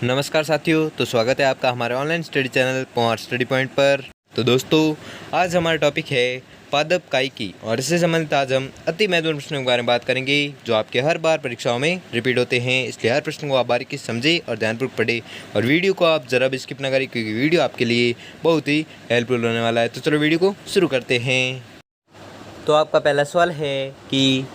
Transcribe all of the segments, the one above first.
नमस्कार साथियों, तो स्वागत है आपका हमारे online study channel power study point पर। तो दोस्तों, आज हमारा टॉपिक है पादप कायिकी और इससे संबंधित आज हम अति महत्वपूर्ण प्रश्नों के बारे में बात करेंगे जो आपके हर बार परीक्षाओं में रिपीट होते हैं। इसलिए हर प्रश्न को आप बारीकी से समझें और ध्यानपूर्वक पढ़ें और वीडियो को आप ज़रा भी स्किप ना करें क्योंकि वीडियो आपके लिए बहुत ही हेल्पफुल होने वाला है। तो चलो वीडियो को शुरू करते हैं। तो आपका पहला सवाल है कि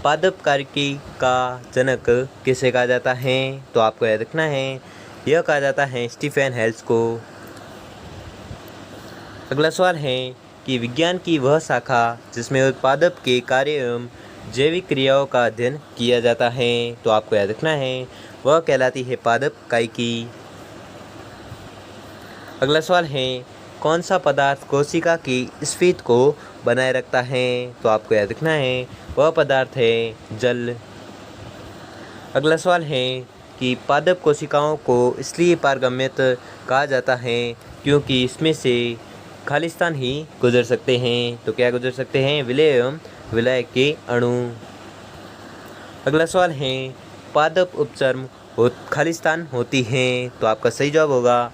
पादप कायिकी का जनक किसे कहा जाता है। तो आपको याद रखना है, यह कहा जाता है स्टीफन हेल्स को। अगला सवाल है कि विज्ञान की वह शाखा जिसमें उत्पादक के कार्य एवं जैविक क्रियाओं का अध्ययन किया जाता है। तो आपको याद रखना है, वह कहलाती है पादप कायिकी। अगला सवाल है, कौन सा पदार्थ कोशिका की स्फीत को बनाए रखता है। तो आपको याद रखना है, वह पदार्थ है जल। अगला सवाल है कि पादप कोशिकाओं को इसलिए पारगम्यत कहा जाता है क्योंकि इसमें से खालिस्तान ही गुजर सकते हैं। तो क्या गुजर सकते हैं? विलय एवं विलय के अणु। अगला सवाल है, पादप उपचर्म खालिस्तान होती हैं। तो आपका सही जवाब होगा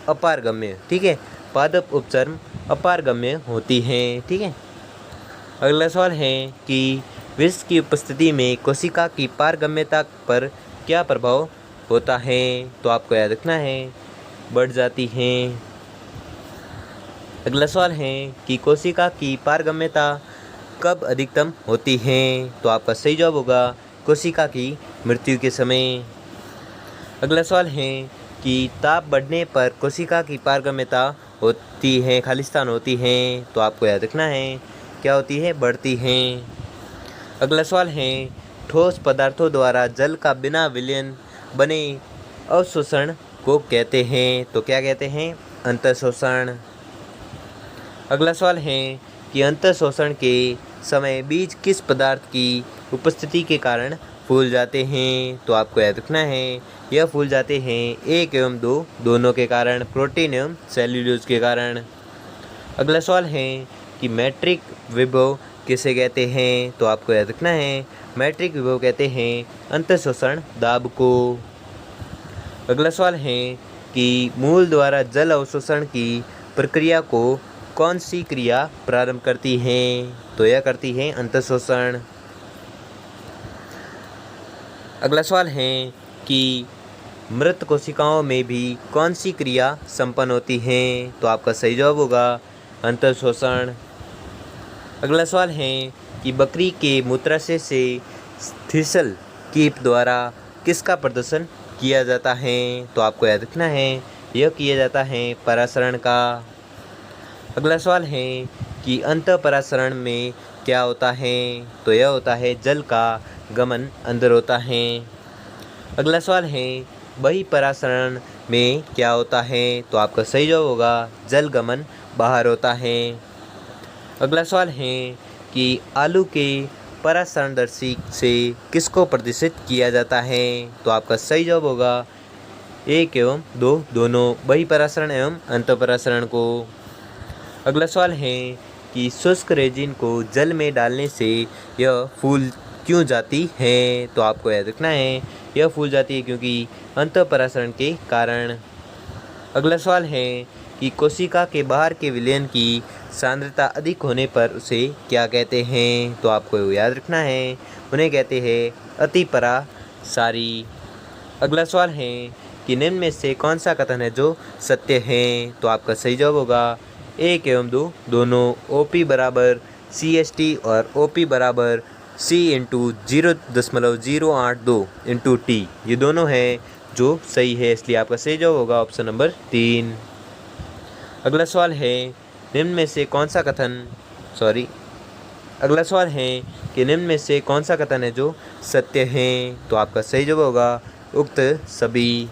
अपारगम्य। ठीक है, पादप उपचर्म अपारगम्य होती हैं। ठीक है। अगला सवाल है कि विष की उपस्थिति में कोशिका की पारगम्यता पर क्या प्रभाव होता है। तो आपको याद रखना है, बढ़ जाती हैं। अगला सवाल है कि कोशिका की पारगम्यता कब अधिकतम होती है। तो आपका सही जवाब होगा कोशिका की मृत्यु के समय। अगला सवाल है कि ताप बढ़ने पर कोशिका की पारगम्यता होती है, खालिस्तान होती है। तो आपको याद रखना है, क्या होती है? बढ़ती हैं। अगला सवाल है, ठोस पदार्थों द्वारा जल का बिना विलयन बने अवशोषण को कहते हैं। तो क्या कहते हैं? अंतःशोषण। अगला सवाल है कि अंतःशोषण के समय बीज किस पदार्थ की उपस्थिति के कारण फूल जाते हैं। तो आपको याद रखना है, यह फूल जाते हैं 1 एवं 2 दोनों के कारण, प्रोटीन एवं सेल्यूलोज के कारण। अगला सवाल है कि मैट्रिक विभव किसे कहते हैं। तो आपको याद रखना है, मैट्रिक विभव कहते हैं अंतःशोषण दाब को। अगला सवाल है कि मूल द्वारा जल अवशोषण की प्रक्रिया को कौन सी क्रिया प्रारंभ करती है। तो यह करती है अंतःशोषण। अगला सवाल है कि मृत कोशिकाओं में भी कौन सी क्रिया संपन्न होती है। तो आपका सही जवाब होगा अंतःशोषण। अगला सवाल है कि बकरी के मूत्राशय से थ्रिसल कीप द्वारा किसका प्रदर्शन किया जाता है। तो आपको याद रखना है, यह किया जाता है परासरण का। अगला सवाल है कि अंतःपरासरण में क्या होता है। तो यह होता है जल का गमन अंदर होता है। अगला सवाल है, बहिःपरासरण में क्या होता है। तो आपका सही जवाब होगा जल गमन बाहर होता है। अगला सवाल है कि आलू के परासरणदर्शी से किसको प्रदर्शित किया जाता है। तो आपका सही जवाब होगा 1 एवं 2 दोनों, बहिःपरासरण एवं अंतःपरासरण को। अगला सवाल है कि शुष्क रेजिन को जल में डालने से यह फूल क्यों जाती है। तो आपको याद रखना है, यह फूल जाती है क्योंकि अंतःपरासरण के कारण। अगला सवाल है कि कोशिका के बाहर के विलयन की सांद्रता अधिक होने पर उसे क्या कहते हैं। तो आपको याद रखना है, उन्हें कहते हैं अतिपरासारी। अगला सवाल है कि निम्न में से कौन सा कथन है जो सत्य है। तो आपका सही जवाब होगा 1 एवं 2 दोनों, OP बराबर CST और OP बराबर C × 0.082 × T, ये दोनों हैं जो सही है। इसलिए आपका सही जवाब होगा ऑप्शन नंबर 3। अगला सवाल है निम्न में से कौन सा कथन अगला सवाल है कि निम्न में से कौन सा कथन है जो सत्य है। तो आपका सही जवाब होगा उक्त सभी।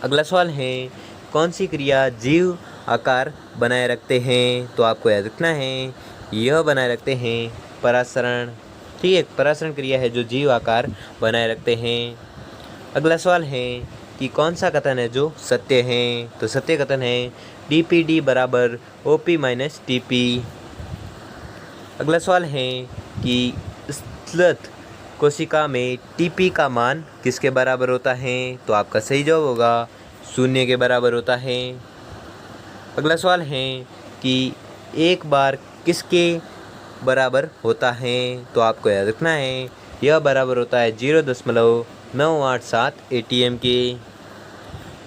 अगला सवाल है, कौन सी क्रिया जीव आकार बनाए रखते हैं। तो आपको याद रखना है, यह बनाए रखते हैं परासरण। ठीक है, परासरण क्रिया है जो जीव आकार बनाए रखते हैं। अगला सवाल है कि कौन सा कथन है जो सत्य है। तो सत्य कथन है DPD बराबर OP - TP। अगला सवाल है कि स्थलथ कोशिका में टीपी का मान किसके बराबर होता है? तो आपका सही जवाब होगा 0 के बराबर होता है। अगला सवाल है कि एक बार किसके बराबर होता है? तो आपको याद रखना है यह बराबर होता है 0.987 ATM के।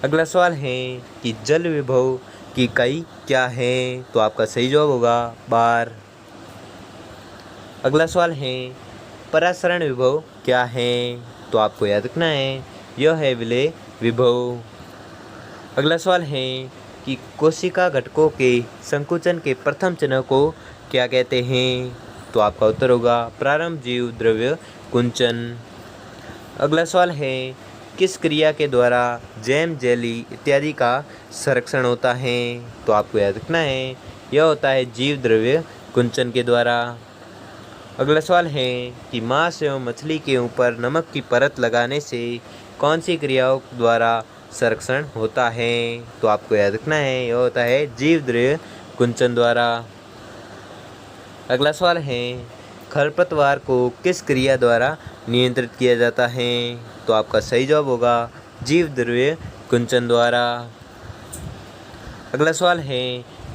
अगला सवाल है कि जल विभव की इकाई क्या है? तो आपका सही जवाब होगा बार। अगला सवाल है परासरण विभव क्या है? तो आपको याद रखना है यह है विलेय विभव। अगला सवाल है कि कोशिका घटकों के संकुचन के प्रथम चरण को क्या कहते हैं? तो आपका उत्तर होगा प्रारंभ जीव द्रव्य कुंचन। अगला सवाल है किस क्रिया के द्वारा जैम जेली इत्यादि का संरक्षण होता है? तो आपको याद रखना है यह होता है जीव द्रव्य कुंचन के द्वारा। अगला सवाल है कि मांस एवं मछली के ऊपर नमक की परत लगाने से कौन सी क्रियाओं द्वारा संरक्षण होता है? तो आपको याद रखना है यह होता है जीव द्रव्य कुंचन द्वारा। अगला सवाल है खरपतवार को किस क्रिया द्वारा नियंत्रित किया जाता है? तो आपका सही जवाब होगा जीव द्रव्य कुंचन द्वारा। अगला सवाल है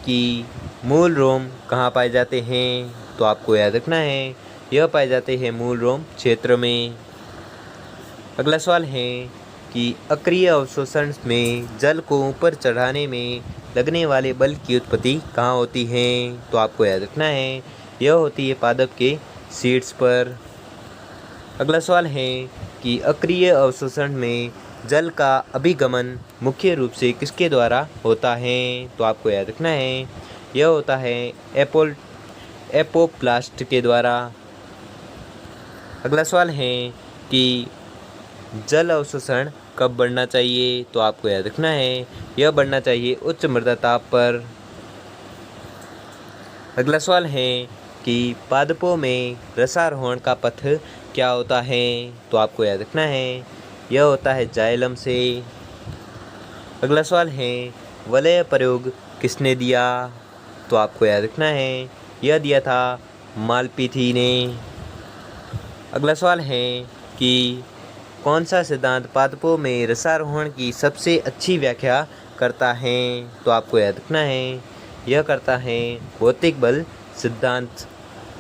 कि मूल रोम कहाँ पाए जाते हैं? तो आपको याद रखना है यह पाए जाते हैं मूल रोम क्षेत्र में। अगला सवाल है कि अक्रिय अवशोषण में जल को ऊपर चढ़ाने में लगने वाले बल की उत्पत्ति कहाँ होती है? तो आपको याद रखना है यह होती है पादप के शीर्ष पर। अगला सवाल है कि अक्रिय अवशोषण में जल का अभिगमन मुख्य रूप से किसके द्वारा होता है? तो आपको याद रखना है यह होता है एपोप्लास्ट के द्वारा। अगला सवाल है कि जल अवशोषण कब बढ़ना चाहिए? तो आपको याद रखना है यह बढ़ना चाहिए उच्च मृदा ताप पर। अगला सवाल है कि पादपों में रसारोहण का पथ क्या होता है? तो आपको याद रखना है यह होता है जाइलम से। अगला सवाल है वलय प्रयोग किसने दिया? तो आपको याद रखना है यह दिया था मालपीथी ने। अगला सवाल है कि कौन सा सिद्धांत पादपों में रसारोहण की सबसे अच्छी व्याख्या करता है? तो आपको याद रखना है यह करता है भौतिक बल सिद्धांत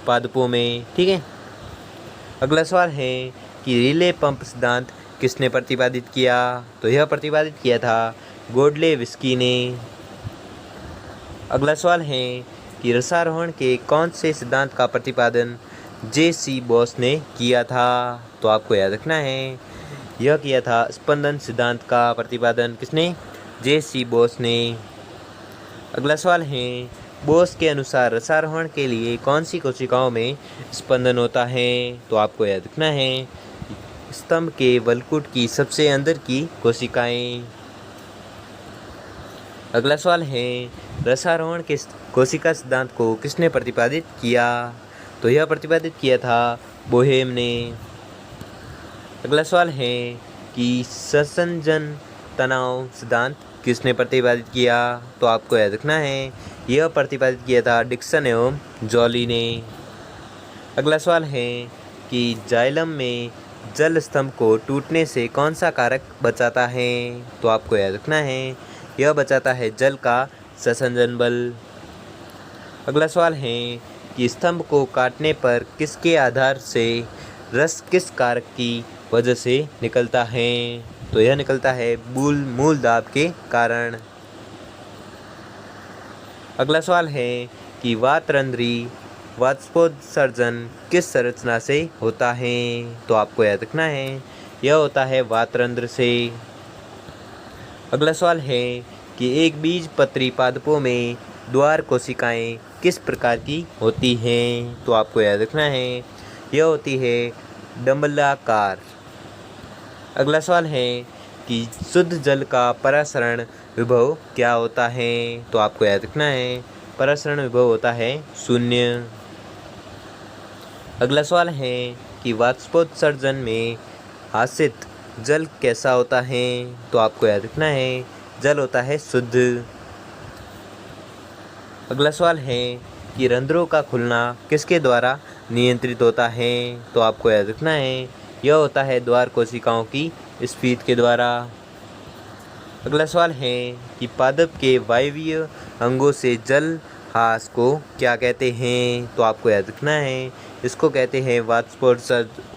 पादपों में। ठीक है। अगला सवाल है कि रिले पंप सिद्धांत किसने प्रतिपादित किया? तो यह प्रतिपादित किया था गोडलेविस्की ने। अगला सवाल है कि रसारोहण के कौन से सिद्धांत का प्रतिपादन जे.सी. बोस ने किया था? तो आपको याद रखना है यह किया था स्पंदन सिद्धांत का प्रतिपादन किसने? जे.सी. बोस ने। अगला सवाल है बोस के अनुसार रसारोहण के लिए कौन सी कोशिकाओं में स्पंदन होता है? तो आपको याद रखना है स्तंभ के वलकुट की सबसे अंदर की कोशिकाएं। अगला सवाल है रसारोहण के कोशिका सिद्धांत को किसने प्रतिपादित किया? तो यह प्रतिपादित किया था बोहेम ने। अगला सवाल है कि संसंजन तनाव सिद्धांत किसने प्रतिपादित किया? तो आपको याद रखना है यह प्रतिपादित किया था डिक्सन एवं जॉली ने। अगला सवाल है कि जाइलम में जल स्तंभ को टूटने से कौन सा कारक बचाता है? तो आपको याद रखना है यह बचाता है जल का संसंजन बल। अगला सवाल है कि स्तंभ को काटने पर किसके आधार से रस किस कारक की वजह से निकलता है? तो यह निकलता है मूल दाब के कारण। अगला सवाल है कि वातरंध्री वाष्पोत्सर्जन किस संरचना से होता है? तो आपको याद रखना है यह होता है वातरंध्र से। अगला सवाल है कि एक बीजपत्री पादपों में द्वार कोशिकाएं किस प्रकार की होती हैं? तो आपको याद रखना है यह होती है डंबलाकार। अगला सवाल है कि शुद्ध जल का परासरण विभव क्या होता है? तो आपको याद रखना है परासरण विभव होता है 0। अगला सवाल है कि वाष्पोत्सर्जन में आश्रित जल कैसा होता है? तो आपको याद रखना है जल होता है शुद्ध। अगला सवाल है कि रंध्रों का खुलना किसके द्वारा नियंत्रित होता है? तो आपको याद रखना है यह होता है द्वार कोशिकाओं की स्फीत के द्वारा। अगला सवाल है कि पादप के वायवीय अंगों से जल हास को क्या कहते हैं? तो आपको याद रखना है इसको कहते हैं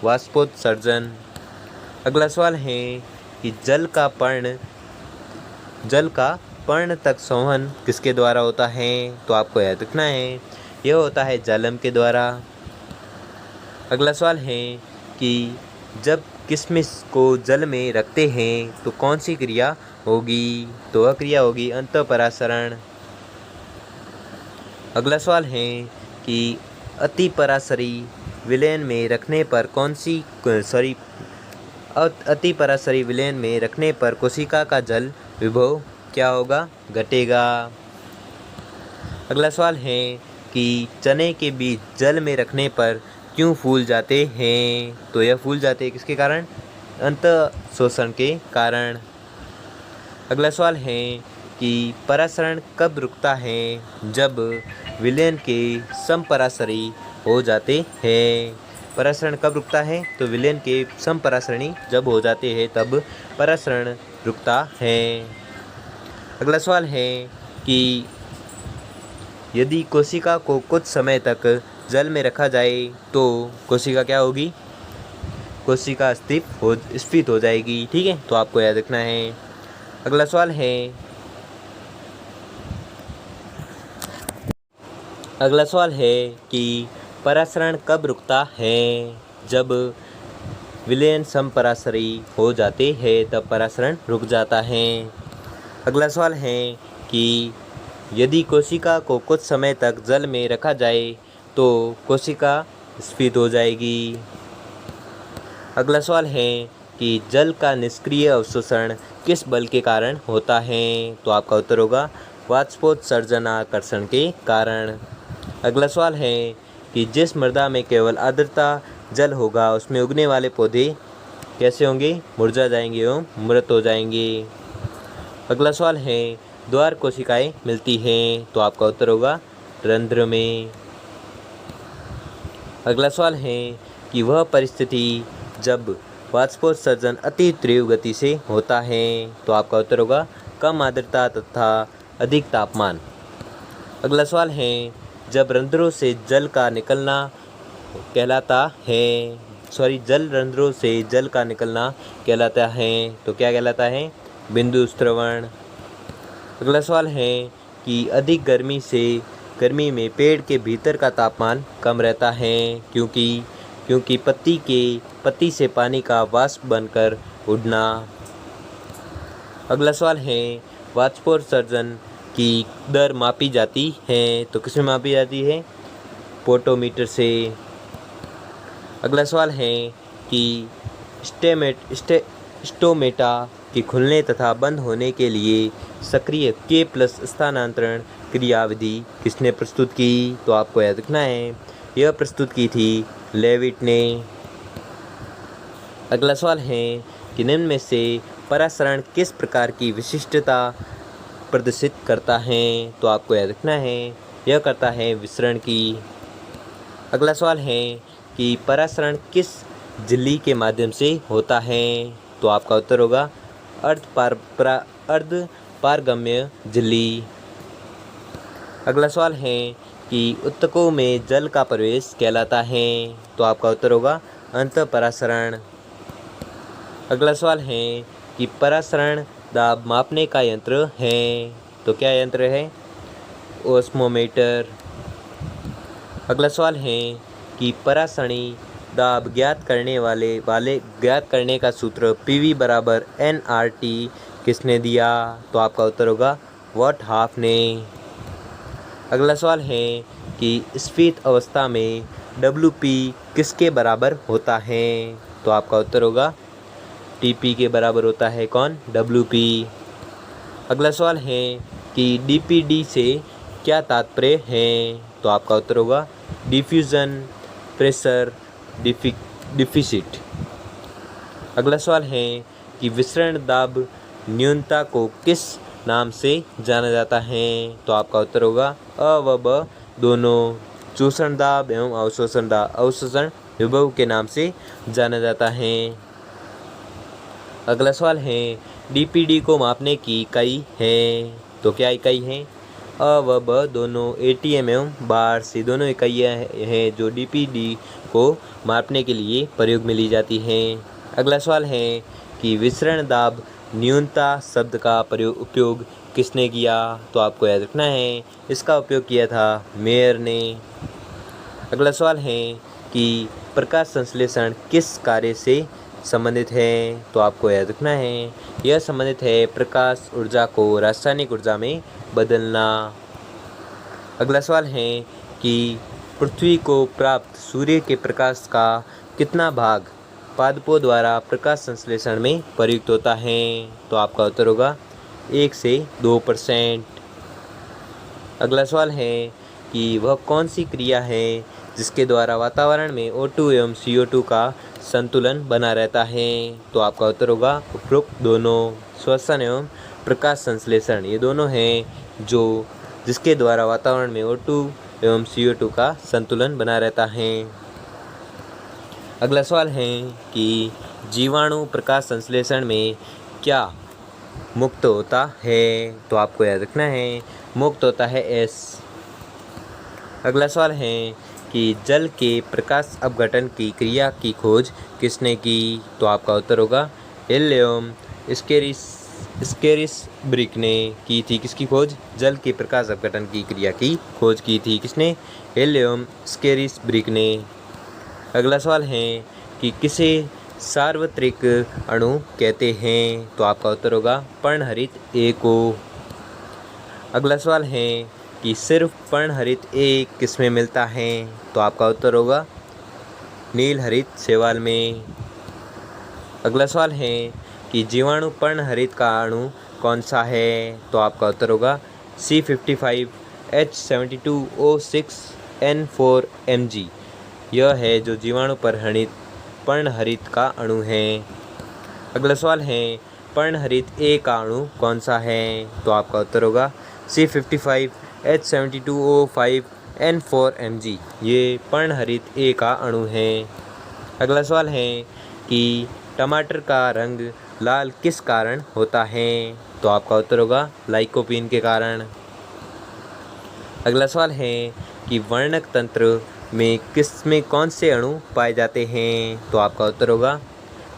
वाष्पोत्सर्जन। अगला सवाल है कि जल का पर्ण तक संवहन किसके द्वारा होता है? तो आपको याद रखना है यह होता है जालम के द्वारा। अगला सवाल है कि जब किशमिश को जल में रखते हैं तो कौन सी क्रिया होगी? तो वह क्रिया होगी अंतःपरासरण। अगला सवाल है कि अतिपरासरी विलयन में रखने पर अतिपरासरी विलयन में रखने पर कोशिका का जल विभव क्या होगा? घटेगा। अगला सवाल है कि चने के बीज जल में रखने पर क्यों फूल जाते हैं? तो यह फूल जाते हैं किसके कारण? अंतःशोषण के कारण। अगला सवाल है कि परासरण कब रुकता है? जब विलयन के समपरासरी हो जाते हैं। परासरण कब रुकता है? तो विलयन के समपरासरणी जब हो जाते हैं तब परासरण रुकता है। अगला सवाल है कि यदि कोशिका को कुछ समय तक जल में रखा जाए तो कोशिका क्या होगी? कोशिका स्फीत हो जाएगी। ठीक है, तो आपको याद रखना है। अगला सवाल है कि परासरण कब रुकता है? जब विलयन समपरासरी हो जाते हैं तब परासरण रुक जाता है। अगला सवाल है कि यदि कोशिका को कुछ समय तक जल में रखा जाए तो कोशिका स्फीत हो जाएगी। अगला सवाल है कि जल का निष्क्रिय अवशोषण किस बल के कारण होता है? तो आपका उत्तर होगा वाष्पोत्सर्जनाकर्षण के कारण। अगला सवाल है कि जिस मृदा में केवल आर्द्रता जल होगा उसमें उगने वाले पौधे कैसे होंगे? मुरझा जाएंगे एवं मृत हो जाएंगे। अगला सवाल है द्वार कोशिकाएं मिलती हैं? तो आपका उत्तर होगा रंध्र में। अगला सवाल है कि वह परिस्थिति जब वाष्पोत्सर्जन अति तीव्र गति से होता है? तो आपका उत्तर होगा कम आर्द्रता तथा अधिक तापमान। अगला सवाल है जब रंध्रों से जल रंध्रों से जल का निकलना कहलाता है। तो क्या कहलाता है? बिंदु स्त्रवण। अगला सवाल है कि अधिक गर्मी में पेड़ के भीतर का तापमान कम रहता है क्योंकि पत्ती से पानी का वाष्प बनकर उड़ना। अगला सवाल है वाष्पोत्सर्जन की दर मापी जाती है? तो किसमें मापी जाती है? पोटोमीटर से। अगला सवाल है कि स्टोमेटा के खुलने तथा बंद होने के लिए सक्रिय K+ स्थानांतरण क्रियाविधि किसने प्रस्तुत की? तो आपको याद रखना है यह प्रस्तुत की थी लेविट ने। अगला सवाल है कि निम्न में से परासरण किस प्रकार की विशिष्टता प्रदर्शित करता है? तो आपको याद रखना है यह करता है विसरण की। अगला सवाल है कि परासरण किस झिल्ली के माध्यम से होता है? तो आपका उत्तर होगा अर्ध पारगम्य झिल्ली। अगला सवाल है कि उत्तकों में जल का प्रवेश कहलाता है? तो आपका उत्तर होगा अंतःपरासरण। अगला सवाल है कि परासरण दाब मापने का यंत्र है? तो क्या यंत्र है? ओस्मोमीटर। अगला सवाल है कि परासरणी दाब ज्ञात करने का सूत्र PV = nRT किसने दिया? तो आपका उत्तर होगा वॉट हाफ ने। अगला सवाल है कि स्फीत अवस्था में WP किसके बराबर होता है? तो आपका उत्तर होगा TP के बराबर होता है। कौन? WP। अगला सवाल है कि DPD से क्या तात्पर्य है? तो आपका उत्तर होगा डिफ्यूजन प्रेशर डिफिसिट। अगला सवाल है कि विसरण दाब न्यूनता को किस नाम से जाना जाता है? तो आपका उत्तर होगा अ व ब दोनों। चूषण दाब एवं अवशोषण दाब, अवशोषण विभव के नाम से जाना जाता है। अगला सवाल है डीपीडी को मापने की इकाई है, तो क्या इकाई है? अ व ब दोनों एटीएम एवं बार से दोनों इकाइयाँ हैं जो डीपीडी को मापने के लिए प्रयोग में ली जाती हैं। अगला सवाल है कि विसरण दाब न्यूनता शब्द का उपयोग किसने किया? तो आपको याद रखना है इसका उपयोग किया था मेयर ने। अगला सवाल है कि प्रकाश संश्लेषण किस कार्य से संबंधित है? तो आपको याद रखना है यह संबंधित है प्रकाश ऊर्जा को रासायनिक ऊर्जा में बदलना। अगला सवाल है कि पृथ्वी को प्राप्त सूर्य के प्रकाश का कितना भाग पादपों द्वारा प्रकाश संश्लेषण में प्रयुक्त होता है? तो आपका उत्तर होगा 1 से 2%। अगला सवाल है कि वह कौन सी क्रिया है जिसके द्वारा वातावरण में O2 एवं CO2 का संतुलन बना रहता है? तो आपका उत्तर होगा उपरोक्त दोनों, श्वसन एवं प्रकाश संश्लेषण, ये दोनों हैं जो जिसके द्वारा वातावरण में O2 एवं CO2 का संतुलन बना रहता है। अगला सवाल है कि जीवाणु प्रकाश संश्लेषण में क्या मुक्त होता है? तो आपको याद रखना है मुक्त होता है S। अगला सवाल है कि जल के प्रकाश अपघटन की क्रिया की खोज किसने की? तो आपका उत्तर होगा हिल एवं स्केरिसब्रिक ने की थी। किसकी खोज? जल के प्रकाश अपघटन की क्रिया की खोज की थी किसने? हिल एवं स्केरिसब्रिक ने। अगला सवाल है कि किसे सार्वत्रिक अणु कहते हैं? तो आपका उत्तर होगा पर्णहरित A को। अगला सवाल है कि सिर्फ पर्णहरित A किसमें मिलता है? तो आपका उत्तर होगा नीलहरित शैवाल में। अगला सवाल है कि जीवाणु पर्णहरित का अणु कौन सा है? तो आपका उत्तर होगा C55H72O6N4Mg, यह है जो जीवाणु पर्णहरित का अणु है। अगला सवाल है पर्णहरित A का अणु कौन सा है? तो आपका उत्तर होगा C55H72O5N4Mg, ये पर्णहरित A का अणु है। अगला सवाल है कि टमाटर का रंग लाल किस कारण होता है? तो आपका उत्तर होगा लाइकोपीन के कारण। अगला सवाल है कि वर्णक तंत्र में किसमें कौन से अणु पाए जाते हैं? तो आपका उत्तर होगा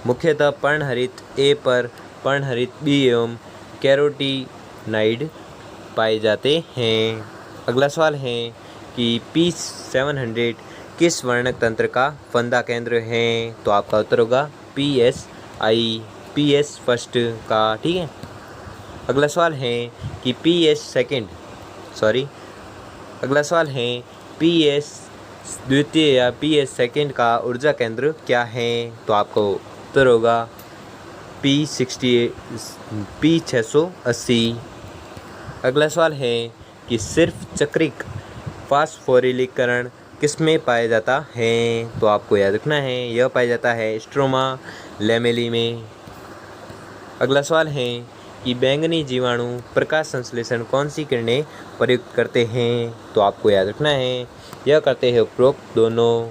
मुख्यतः पर्णहरित A पर पर्णहरित B एवं कैरोटीनाइड पाए जाते हैं। अगला सवाल है कि P700 किस वर्णक तंत्र का फंदा केंद्र है? तो आपका उत्तर होगा PS फर्स्ट का, ठीक है। अगला सवाल है कि अगला सवाल है PS द्वितीय या PS सेकंड का ऊर्जा केंद्र क्या है? तो आपको उत्तर होगा P680। अगला सवाल है कि सिर्फ चक्रिक फास्फोरिलीकरण किसमें पाया जाता है? तो आपको याद रखना है यह पाया जाता है स्ट्रोमा लैमेली में। अगला सवाल है कि बैंगनी जीवाणु प्रकाश संश्लेषण कौन सी किरणें प्रयुक्त करते हैं? तो आपको याद रखना है यह करते हैं उपरोक्त दोनों।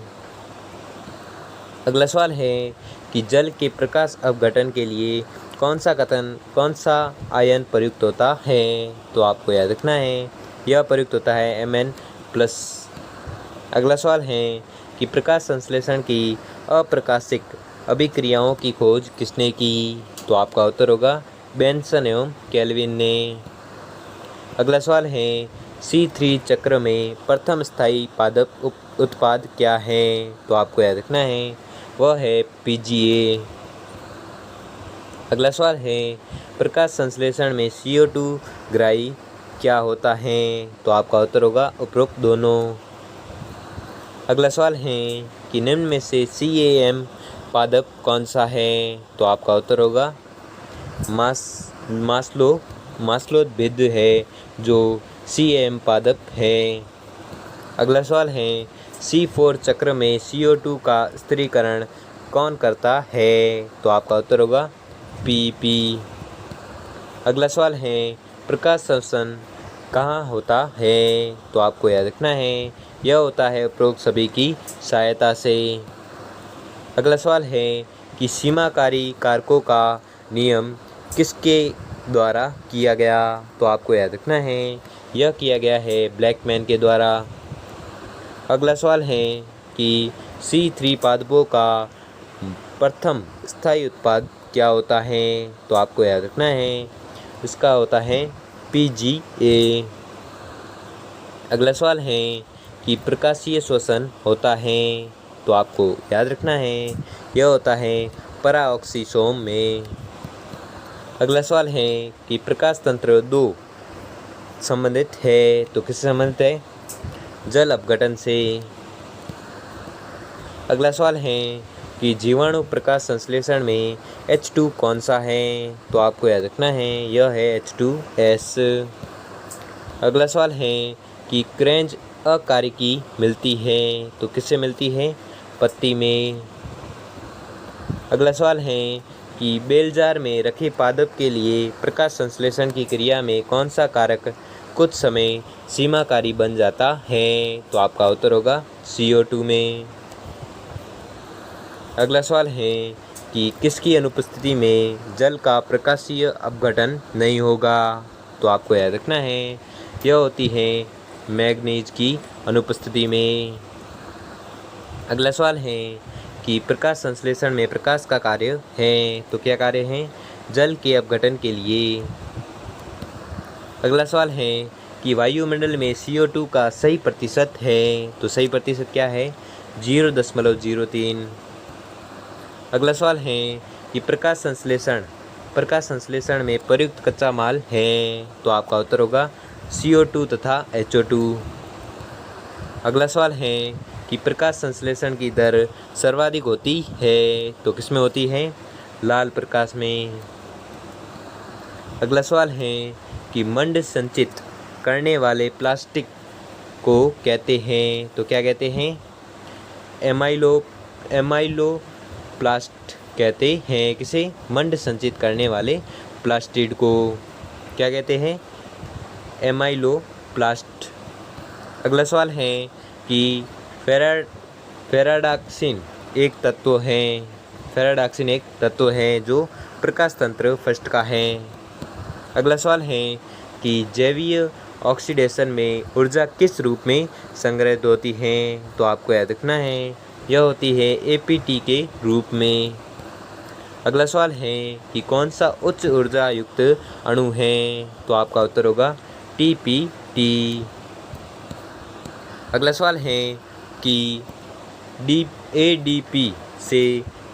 अगला सवाल है कि जल के प्रकाश अपघटन के लिए कौन सा आयन प्रयुक्त होता है? तो आपको याद रखना है यह प्रयुक्त होता है Mn+। अगला सवाल है कि प्रकाश संश्लेषण की अप्रकाशिक अभिक्रियाओं की खोज किसने की? तो आपका उत्तर होगा बेंसन एवं केल्विन ने। अगला सवाल है C3 चक्र में प्रथम स्थायी पादप उत्पाद क्या है? तो आपको याद रखना है वह है PGA। अगला सवाल है प्रकाश संश्लेषण में CO2 ग्राही क्या होता है? तो आपका उत्तर होगा उपरोक्त दोनों। अगला सवाल है कि निम्न में से CAM पादप कौन सा है? तो आपका उत्तर होगा मास्लोद्भिद है जो CAM पादप है। अगला सवाल है C4 चक्र में CO2 का स्थिरीकरण कौन करता है? तो आपका उत्तर होगा PP। अगला सवाल है प्रकाश शोषण कहाँ होता है? तो आपको याद रखना है यह होता है उपरोक्त सभी की सहायता से। अगला सवाल है कि सीमाकारी कारकों का नियम किसके द्वारा किया गया? तो आपको याद रखना है यह किया गया है ब्लैकमैन के द्वारा। अगला सवाल है कि C3 पादपों का प्रथम स्थायी उत्पाद क्या होता है? तो आपको याद रखना है इसका होता है PGA। अगला सवाल है कि प्रकाशीय श्वसन होता है? तो आपको याद रखना है यह होता है पराऑक्सीसोम में। अगला सवाल है कि प्रकाश तंत्र 2 संबंधित है, तो किससे संबंधित है? जल अपघटन से। अगला सवाल है कि जीवाणु प्रकाश संश्लेषण में H2 कौन सा है? तो आपको याद रखना है यह है H2S। अगला सवाल है कि क्रेंज अकारिकी मिलती है, तो किससे मिलती है? पत्ती में। अगला सवाल है कि बेलजार में रखे पादप के लिए प्रकाश संश्लेषण की क्रिया में कौन सा कारक कुछ समय सीमाकारी बन जाता है? तो आपका उत्तर होगा CO2 में। अगला सवाल है कि किसकी अनुपस्थिति में जल का प्रकाशीय अपघटन नहीं होगा? तो आपको याद रखना है यह होती है मैग्नीज की अनुपस्थिति में। अगला सवाल है कि प्रकाश संश्लेषण में प्रकाश का कार्य है, तो क्या कार्य है? जल के अपघटन के लिए। अगला सवाल है कि वायुमंडल में CO2 का सही प्रतिशत है, तो सही प्रतिशत क्या है? 0.03। अगला सवाल है कि प्रकाश संश्लेषण में प्रयुक्त कच्चा माल है, तो आपका उत्तर होगा CO2 तथा HO2। अगला सवाल है कि प्रकाश संश्लेषण की दर सर्वाधिक होती है, तो किसमें होती है? लाल प्रकाश में। अगला सवाल है कि मंड संचित करने वाले प्लास्टिक को कहते हैं, तो क्या कहते हैं? एमाइलोप्लास्ट कहते हैं। किसे? मंड संचित करने वाले प्लास्टिड को क्या कहते हैं? एमाइलोप्लास्ट। अगला सवाल है कि फेराडाक्सिन एक तत्व है जो प्रकाश तंत्र फर्स्ट का है। अगला सवाल है कि जैवीय ऑक्सीडेशन में ऊर्जा किस रूप में संग्रहित होती है? तो आपको याद रखना है यह होती है APT के रूप में। अगला सवाल है कि कौन सा उच्च ऊर्जा युक्त अणु है? तो आपका उत्तर होगा TPT। अगला सवाल है कि ADP से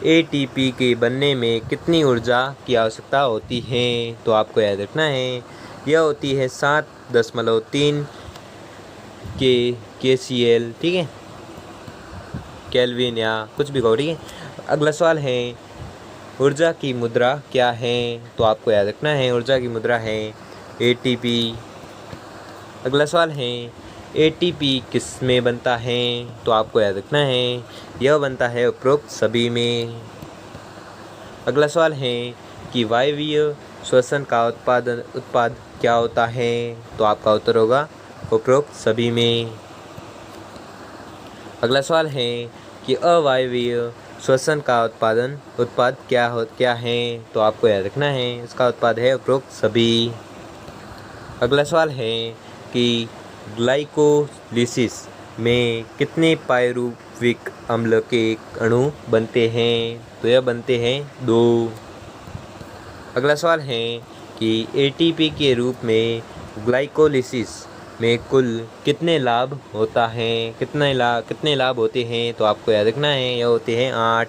ATP के बनने में कितनी ऊर्जा की आवश्यकता होती है? तो आपको याद रखना है यह होती है 7.3 kcal, ठीक है, केल्विन या कुछ भी कहो, ठीक है। अगला सवाल है ऊर्जा की मुद्रा क्या है? तो आपको याद रखना है ऊर्जा की मुद्रा है ATP। अगला सवाल है ATP किस में बनता है? तो आपको याद रखना है यह बनता है उपरोक्त सभी में। अगला सवाल है कि वायवीय श्वसन का उत्पाद क्या होता है? तो आपका उत्तर होगा उपरोक्त सभी में। अगला सवाल है कि अवायवीय श्वसन का उत्पाद क्या है? तो आपको याद रखना है इसका उत्पाद है उपरोक्त सभी। अगला सवाल है कि ग्लाइकोलिसिस में कितने पायरुविक अम्ल के अणु बनते हैं? तो यह बनते हैं 2। अगला सवाल है कि ATP के रूप में ग्लाइकोलिसिस में कुल कितने लाभ होता है? कितने लाभ होते हैं? तो आपको याद रखना है यह होते हैं 8।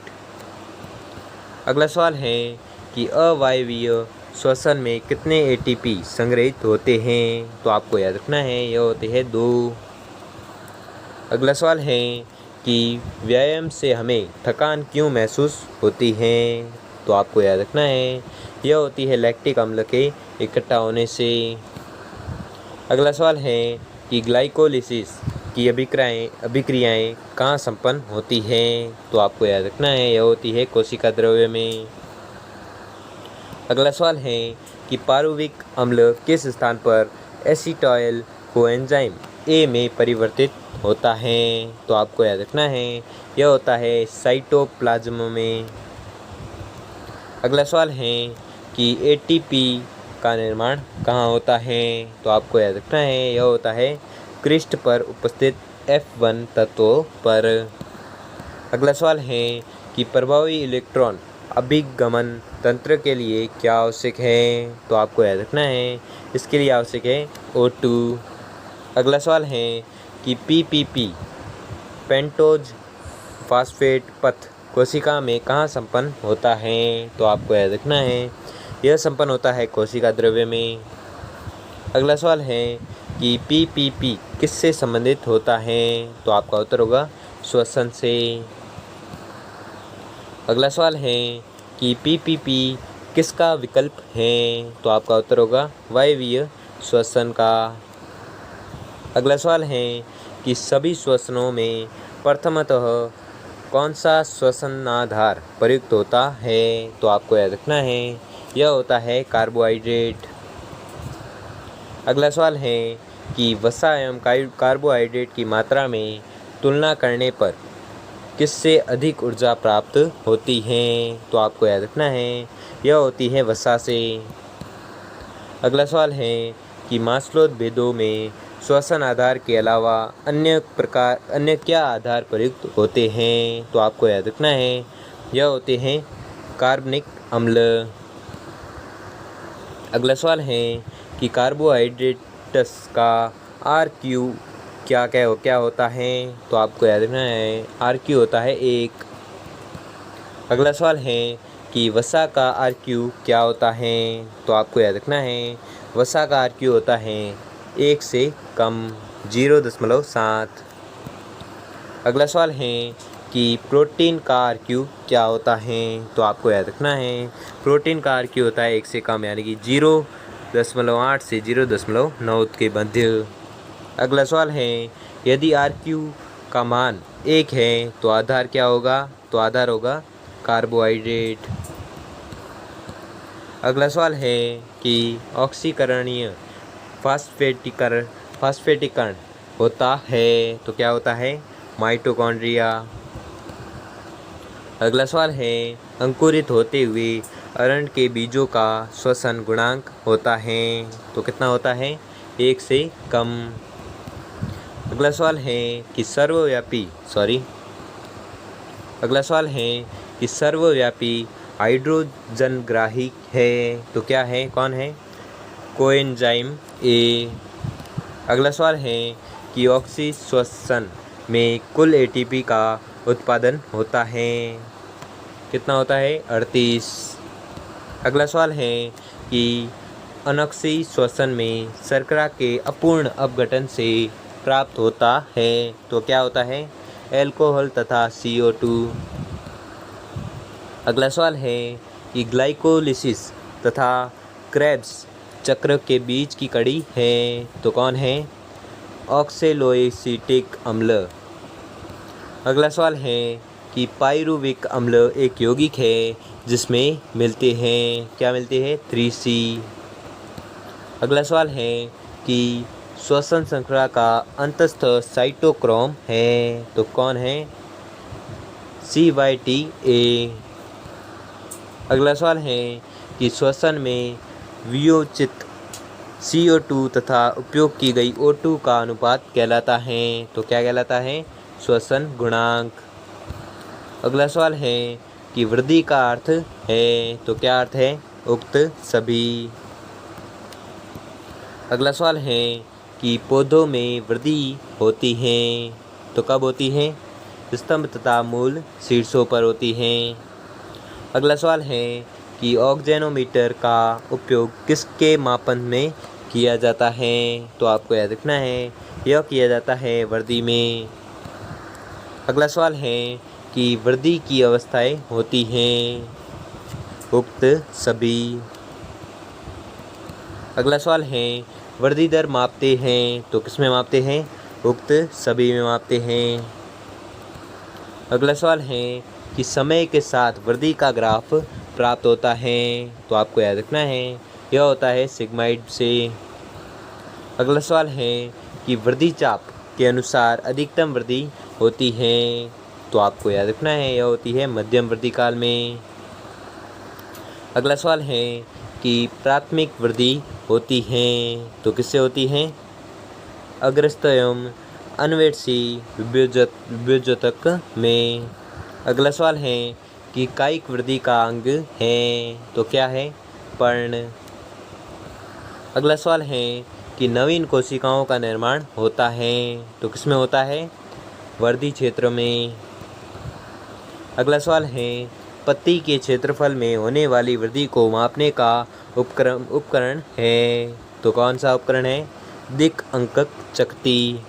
अगला सवाल है कि अवायवीय श्वसन में कितने ATP संग्रहित होते हैं? तो आपको याद रखना है यह होते हैं 2। अगला सवाल है कि व्यायाम से हमें थकान क्यों महसूस होती है? तो आपको याद रखना है यह होती है लैक्टिक अम्ल के इकट्ठा होने से। अगला सवाल है कि ग्लाइकोलिसिस की अभिक्रियाएं कहाँ संपन्न होती हैं? तो आपको याद रखना है यह होती है कोशिका द्रव्य में। अगला सवाल है कि पारुविक अम्ल किस स्थान पर एसीटाइल को एंजाइम A में परिवर्तित होता है? तो आपको याद रखना है यह होता है साइटोप्लाज्म में। अगला सवाल है कि एटीपी का निर्माण कहाँ होता है? तो आपको याद रखना है यह होता है क्रिस्ट पर उपस्थित F1 तत्वों पर। अगला सवाल है कि प्रभावी इलेक्ट्रॉन अभिगमन तंत्र के लिए क्या आवश्यक है? तो आपको याद रखना है इसके लिए आवश्यक है O2। अगला सवाल है कि PPP पेंटोज फास्फेट पथ कोशिका में कहाँ संपन्न होता है? तो आपको याद रखना है यह संपन्न होता है कोशिका द्रव्य में। अगला सवाल है कि PPP किससे संबंधित होता है? तो आपका उत्तर होगा श्वसन से। अगला सवाल है कि PPP किसका विकल्प है? तो आपका उत्तर होगा वायवीय श्वसन का। अगला सवाल है कि सभी श्वसनों में प्रथमतः कौन सा श्वसनाधार प्रयुक्त होता है? तो आपको याद रखना है यह होता है कार्बोहाइड्रेट। अगला सवाल है कि वसा एवं कार्बोहाइड्रेट की मात्रा में तुलना करने पर किससे अधिक ऊर्जा प्राप्त होती है? तो आपको याद रखना है यह होती है वसा से। अगला सवाल है कि मास्लो भेदों में श्वसन आधार के अलावा अन्य क्या आधार प्रयुक्त होते हैं? तो आपको याद रखना है यह होते हैं कार्बनिक अम्ल। अगला सवाल है कि कार्बोहाइड्रेट्स का RQ क्या होता है? तो आपको याद रखना है RQ होता है 1। अगला सवाल है कि वसा का RQ क्या होता है? तो आपको याद रखना है वसा का RQ होता है 1 से कम 0.7। अगला सवाल है कि प्रोटीन का RQ क्या होता है? तो आपको याद रखना है प्रोटीन का RQ होता है 1 से कम यानी कि 0.8 से 0.9 के मध्य। अगला सवाल है यदि RQ का मान 1 है तो आधार क्या होगा? तो आधार होगा कार्बोहाइड्रेट। अगला सवाल है कि ऑक्सीकरणीय फास्फेटीकरण होता है तो क्या होता है? माइटोकॉन्ड्रिया। अगला सवाल है अंकुरित होते हुए अरंड के बीजों का श्वसन गुणांक होता है तो कितना होता है? 1 से कम। अगला सवाल है कि सर्वव्यापी हाइड्रोजनग्राही है तो क्या है? कौन है? Coenzyme A। अगला सवाल है कि ऑक्सीश्वसन में कुल ATP का उत्पादन होता है कितना होता है? 38। अगला सवाल है कि अनॉक्सीश्वसन में शर्करा के अपूर्ण अपघटन से प्राप्त होता है तो क्या होता है? अल्कोहल तथा CO2। अगला सवाल है कि ग्लाइकोलिसिस तथा क्रेब्स चक्र के बीच की कड़ी है तो कौन है? ऑक्सैलोएसिटिक अम्ल। अगला सवाल है कि पाइरुविक अम्ल एक यौगिक है जिसमें मिलते हैं क्या मिलते हैं? 3C। अगला सवाल है कि श्वसन श्रृंखला का अंतस्थ साइटोक्रोम है तो कौन है? CYTA। अगला सवाल है कि श्वसन में वियोजित CO2 तथा उपयोग की गई O2 का अनुपात कहलाता है तो क्या कहलाता है? श्वसन गुणांक। अगला सवाल है कि वृद्धि का अर्थ है तो क्या अर्थ है? उक्त सभी। अगला सवाल है कि पौधों में वृद्धि होती है तो कब होती है? स्तंभ तथा मूल शीर्षों पर होती है। अगला सवाल है कि ऑक्जेनोमीटर का उपयोग किसके मापन में किया जाता है? तो आपको याद रखना है यह किया जाता है वृद्धि में। अगला सवाल है कि वृद्धि की अवस्थाएं होती हैं उक्त सभी। अगला सवाल है वृद्धि दर मापते हैं तो किस में मापते हैं? उक्त सभी में मापते हैं। अगला सवाल है कि समय के साथ वृद्धि का ग्राफ प्राप्त होता है तो आपको याद रखना है यह होता है सिग्माइड से। अगला सवाल है कि वृद्धि चाप के अनुसार अधिकतम वृद्धि होती है? तो आपको याद रखना है यह होती है मध्यम वृद्धि काल में। अगला सवाल है कि प्राथमिक वृद्धि होती है तो किससे होती है? अग्रस्थ एवं अन्वेषी विभेजक में। अगला सवाल है कि कायिक वृद्धि का अंग है तो क्या है? पर्ण। अगला सवाल है कि नवीन कोशिकाओं का निर्माण होता है तो किसमें होता है? वर्धी क्षेत्र में। अगला सवाल है पत्ती के क्षेत्रफल में होने वाली वृद्धि को मापने का उपकरण है तो कौन सा उपकरण है? दिक् अंकक चकती।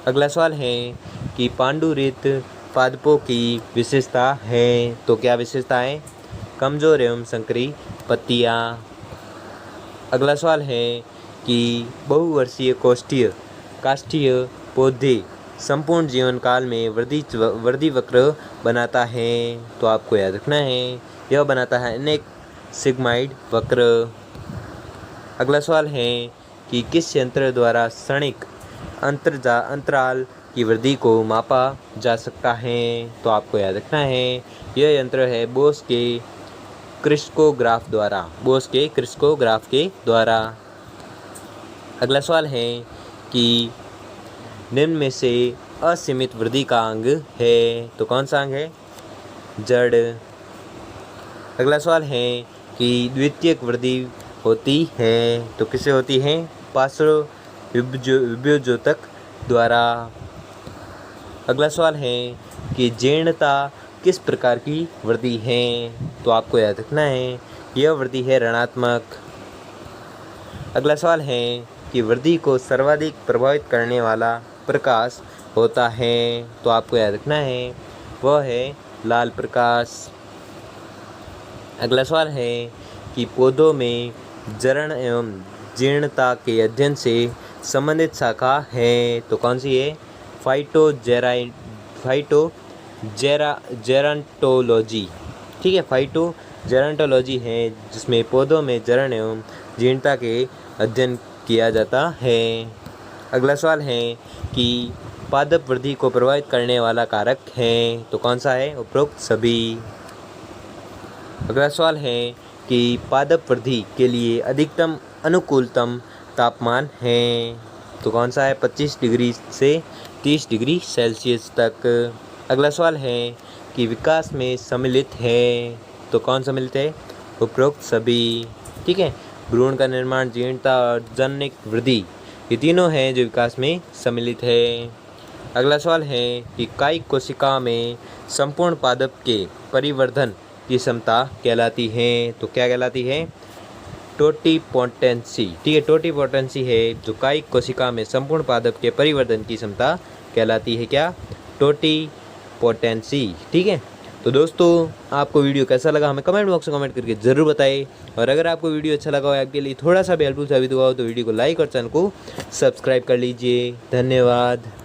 अगला सवाल है कि पांडुरहित पादपों की विशेषता है तो क्या विशेषता है? कमजोर एवं संकरी पत्तियाँ। अगला सवाल है कि बहुवर्षीय काष्ठीय पौधे संपूर्ण जीवन काल में वृद्धि वक्र बनाता है तो आपको याद रखना है यह बनाता है अनेक सिग्माइड वक्र। अगला सवाल है कि किस यंत्र द्वारा क्षणिक अंतराल की वृद्धि को मापा जा सकता है तो आपको याद रखना है यह यंत्र है बोस के क्रिस्कोग्राफ के द्वारा। अगला सवाल है कि निम्न में से असीमित वृद्धि का अंग है तो कौन सा अंग है? जड़। अगला सवाल है कि द्वितीयक वृद्धि होती है तो किससे होती है? पार्श्व विभेजक द्वारा। अगला सवाल है कि जीर्णता किस प्रकार की वृद्धि है तो आपको याद रखना है यह वृद्धि है ऋणात्मक। अगला सवाल है कि वृद्धि को सर्वाधिक प्रभावित करने वाला प्रकाश होता है तो आपको याद रखना है वह है लाल प्रकाश। अगला सवाल है कि पौधों में जरण एवं जीर्णता के अध्ययन से संबंधित शाखा है तो कौन सी है? फाइटोजेरंटोलॉजी। ठीक है, फाइटोजेरंटोलॉजी है जिसमें पौधों में जरण एवं जीर्णता के अध्ययन किया जाता है। अगला सवाल है कि पादप वृद्धि को प्रभावित करने वाला कारक है तो कौन सा है? उपरोक्त सभी। अगला सवाल है कि पादप वृद्धि के लिए अधिकतम अनुकूलतम तापमान है तो कौन सा है? 25 डिग्री से 30 डिग्री सेल्सियस तक। अगला सवाल है कि विकास में सम्मिलित है तो कौन सम्मिलित है? उपरोक्त सभी। ठीक है, भ्रूण का निर्माण, जीर्णता और जनिक वृद्धि ये तीनों हैं जो विकास में सम्मिलित है। अगला सवाल है कि कायिक कोशिका में संपूर्ण पादप के परिवर्धन की क्षमता कहलाती है तो क्या कहलाती है? टोटिपोटेंसी। ठीक है, टोटिपोटेंसी है जो कायिक कोशिका में संपूर्ण पादप के परिवर्धन की क्षमता कहलाती है क्या? टोटिपोटेंसी। ठीक है, तो दोस्तों आपको वीडियो कैसा लगा हमें कमेंट बॉक्स में कमेंट करके ज़रूर बताइए और अगर आपको वीडियो अच्छा लगा हो आपके लिए थोड़ा सा भी हेल्पफुल साबित हुआ हो तो वीडियो को लाइक और चैनल को सब्सक्राइब कर लीजिए। धन्यवाद।